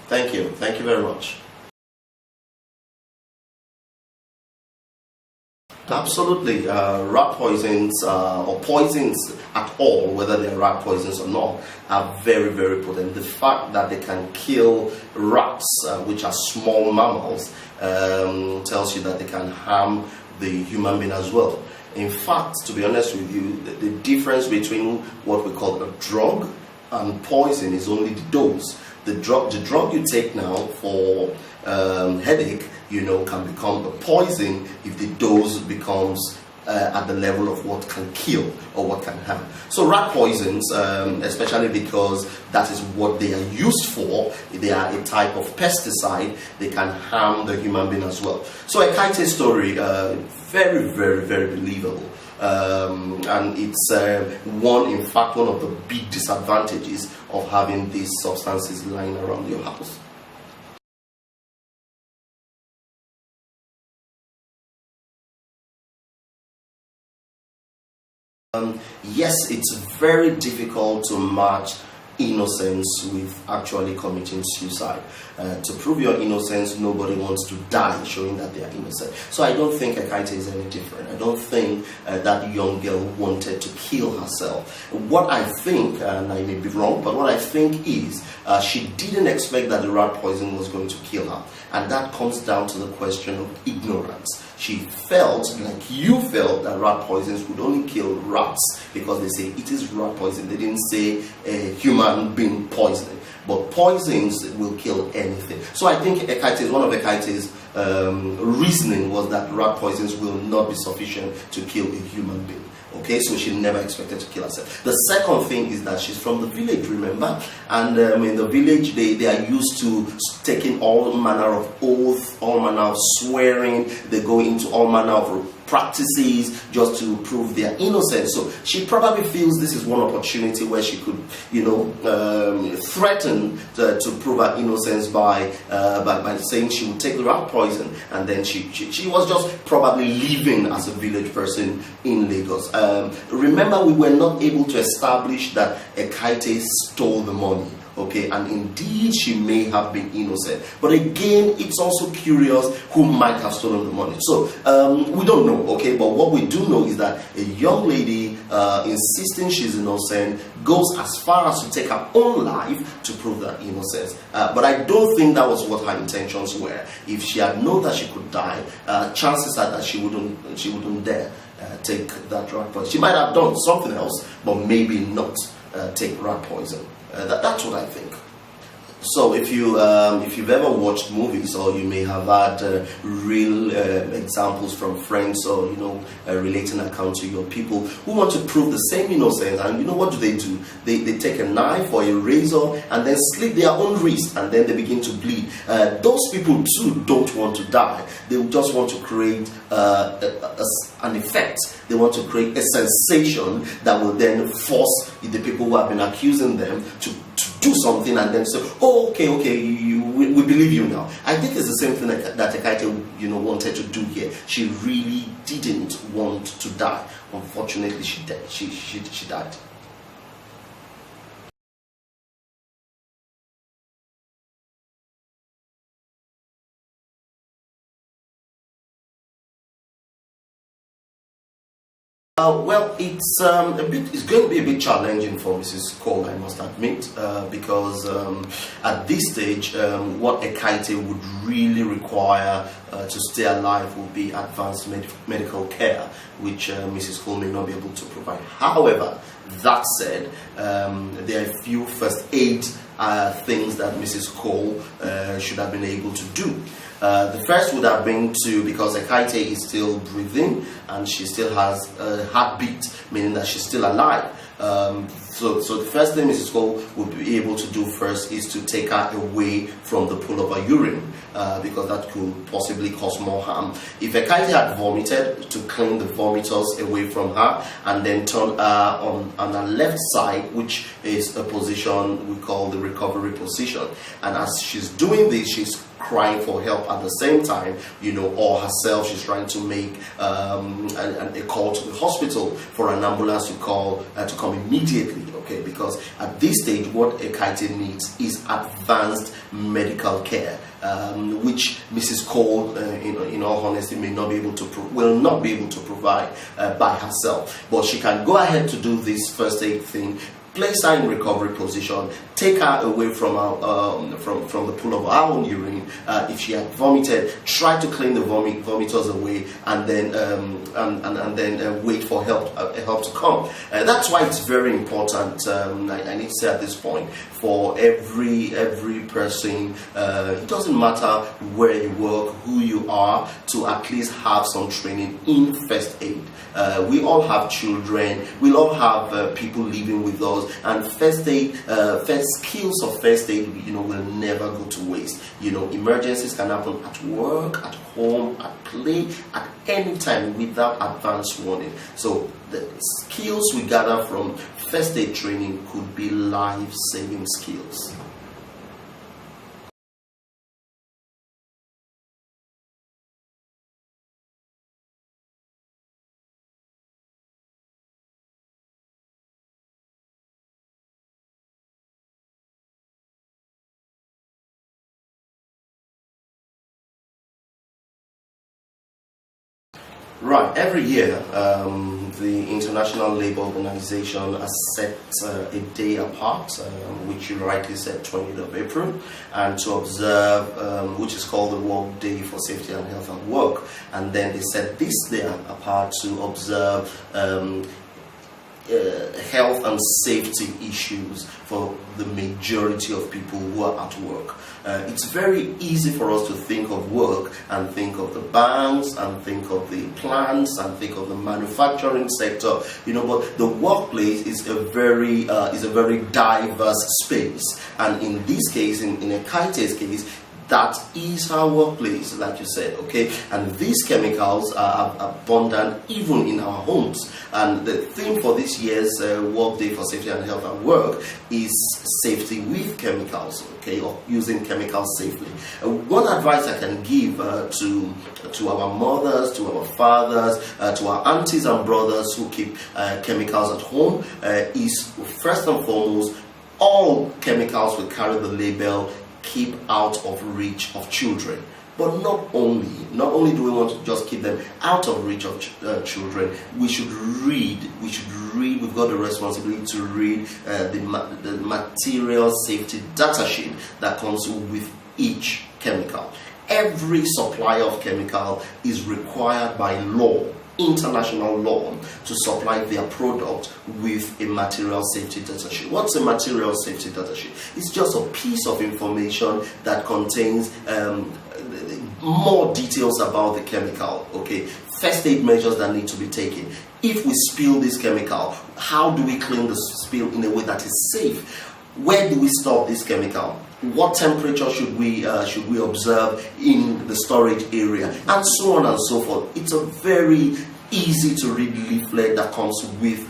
Thank you. Thank you very much. Absolutely. Rat poisons or poisons at all, whether they're rat poisons or not, are very, very potent. The fact that they can kill rats, which are small mammals, tells you that they can harm the human being as well. In fact, to be honest with you, the difference between what we call a drug and poison is only the dose. The drug you take now for headache, can become a poison if the dose becomes at the level of what can kill or what can harm. So rat poisons, especially because that is what they are used for, they are a type of pesticide, they can harm the human being as well. So Ajayi story, very, very, very believable. And it's one of the big disadvantages of having these substances lying around your house. Yes, it's very difficult to match innocence with actually committing suicide. To prove your innocence, nobody wants to die showing that they are innocent. So I don't think Ajayi is any different. I don't think that young girl wanted to kill herself. What I think, and I may be wrong, but what I think is she didn't expect that the rat poison was going to kill her. And that comes down to the question of ignorance. She felt, like you felt, that rat poisons would only kill rats because they say it is rat poison. They didn't say human being poisoning. But poisons will kill anything. So I think one of Ajayi's reasoning was that rat poisons will not be sufficient to kill a human being. Okay, so she never expected to kill herself. The second thing is that she's from the village, remember? And in the village, they are used to taking all manner of oath, all manner of swearing. They go into all manner of practices just to prove their innocence. So she probably feels this is one opportunity where she could, threaten to prove her innocence by saying she would take the rat poison, and then she was just probably living as a village person in Lagos. Remember, we were not able to establish that Ajayi stole the money. Okay, and indeed she may have been innocent, but again it's also curious who might have stolen the money. So we don't know, okay, but what we do know is that a young lady insisting she's innocent goes as far as to take her own life to prove that innocence. But I don't think that was what her intentions were. If she had known that she could die, chances are that she wouldn't dare take that rat poison. She might have done something else, but maybe not take rat poison. That's what I think. So if you've ever watched movies, or you may have had real examples from friends, or relating accounts to your people who want to prove the same innocence, and what do? They take a knife or a razor and then slit their own wrist, and then they begin to bleed. Those people too don't want to die. They just want to create an effect. They want to create a sensation that will then force the people who have been accusing them to do something, and then say, oh, okay, we believe you now. I think it's the same thing that Ajayi, wanted to do here. She really didn't want to die. Unfortunately, she died. Well, it's going to be a bit challenging for Mrs. Cole, I must admit, because at this stage, what Ajayi would really require to stay alive will be advanced medical care, which Mrs. Cole may not be able to provide. However, that said, there are a few first aid things that Mrs. Cole should have been able to do. The first would have been because Ajayi is still breathing and she still has a heartbeat, meaning that she's still alive. So the first thing Mrs. Cole would be able to do first is to take her away from the pool of her urine, because that could possibly cause more harm. If Ajayi had vomited, to clean the vomiters away from her, and then turn her on her left side, which is a position we call the recovery position. And as she's doing this, she's crying for help at the same time, or herself, she's trying to make a call to the hospital for an ambulance to come immediately. okay? Because at this stage, what a kite needs is advanced medical care, which Mrs. Cole, in all honesty, may not be able to will not be able to provide by herself. But she can go ahead to do this first aid thing, place her in recovery position, take her away from from the pool of our own urine. If she had vomited, try to clean the vomiters away, and then wait for help to come. That's why it's very important. I need to say at this point, for every person, it doesn't matter where you work, who you are, to at least have some training in first aid. We all have children, we all have people living with us, and first aid, skills of first aid, will never go to waste. Emergencies can happen at work, at home, at play, at any time without advance warning. So the skills we gather from first aid training could be life-saving skills. Right, every year the International Labour Organization has set a day apart, which you rightly said, 20th of April, and to observe, which is called the World Day for Safety and Health at Work. And then they set this day apart to observe health and safety issues for the majority of people who are at work. It's very easy for us to think of work and think of the banks and think of the plants and think of the manufacturing sector, but the workplace is a very diverse space. And in this case, in a Kaite's case, that is our workplace, like you said, okay? And these chemicals are abundant even in our homes. And the theme for this year's World Day for Safety and Health at Work is safety with chemicals, okay, or using chemicals safely. One advice I can give to our mothers, to our fathers, to our aunties and brothers who keep chemicals at home is, first and foremost, all chemicals will carry the label "keep out of reach of children." But not only do we want to just keep them out of reach of children, we should read. We've got the responsibility to read the material safety data sheet that comes with each chemical. Every supplier of chemical is required by law, international law, to supply their product with a material safety data sheet. What's a material safety data sheet? It's just a piece of information that contains more details about the chemical, okay? First aid measures that need to be taken. If we spill this chemical, how do we clean the spill in a way that is safe? Where do we store this chemical? What temperature should we observe in the storage area, and so on and so forth. It's a very easy to read leaflet that comes with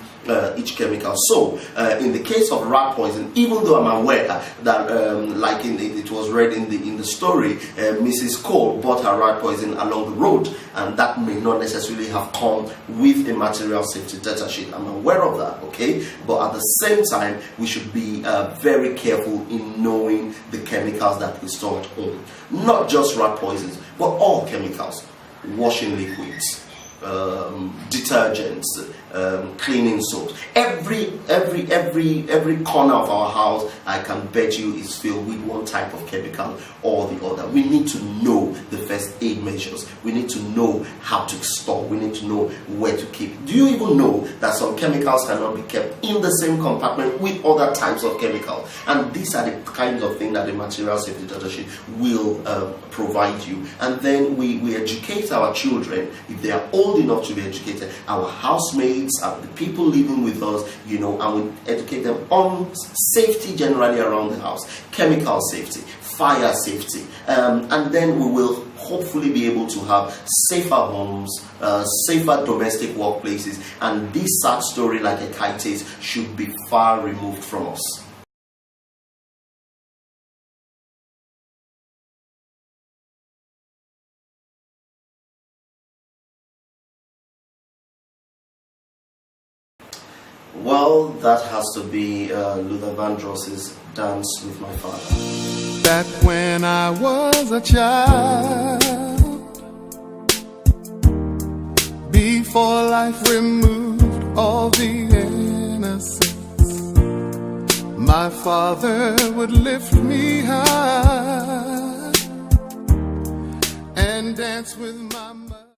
each chemical. So in the case of rat poison, even though I'm aware that like it was read in the story, Mrs. Cole bought her rat poison along the road, and that may not necessarily have come with a material safety data sheet. I'm aware of that, okay? But at the same time, we should be very careful in knowing the chemicals that we store at home. Not just rat poisons, but all chemicals, washing liquids, detergents, cleaning soaps. Every corner of our house, I can bet you, is filled with one type of chemical or the other. We need to know the first aid measures. We need to know how to store. We need to know where to keep. Do you even know that some chemicals cannot be kept in the same compartment with other types of chemicals? And these are the kinds of things that the material safety data sheet will provide you. And then we educate our children, if they are old enough to be educated, our housemates, the people living with us, and we educate them on safety generally around the house, chemical safety, fire safety, and then we will hopefully be able to have safer homes, safer domestic workplaces, and this sad story like a kite should be far removed from us. Well, that has to be Luther Vandross's Dance with My Father. Back when I was a child, before life removed all the innocence, my father would lift me high and dance with my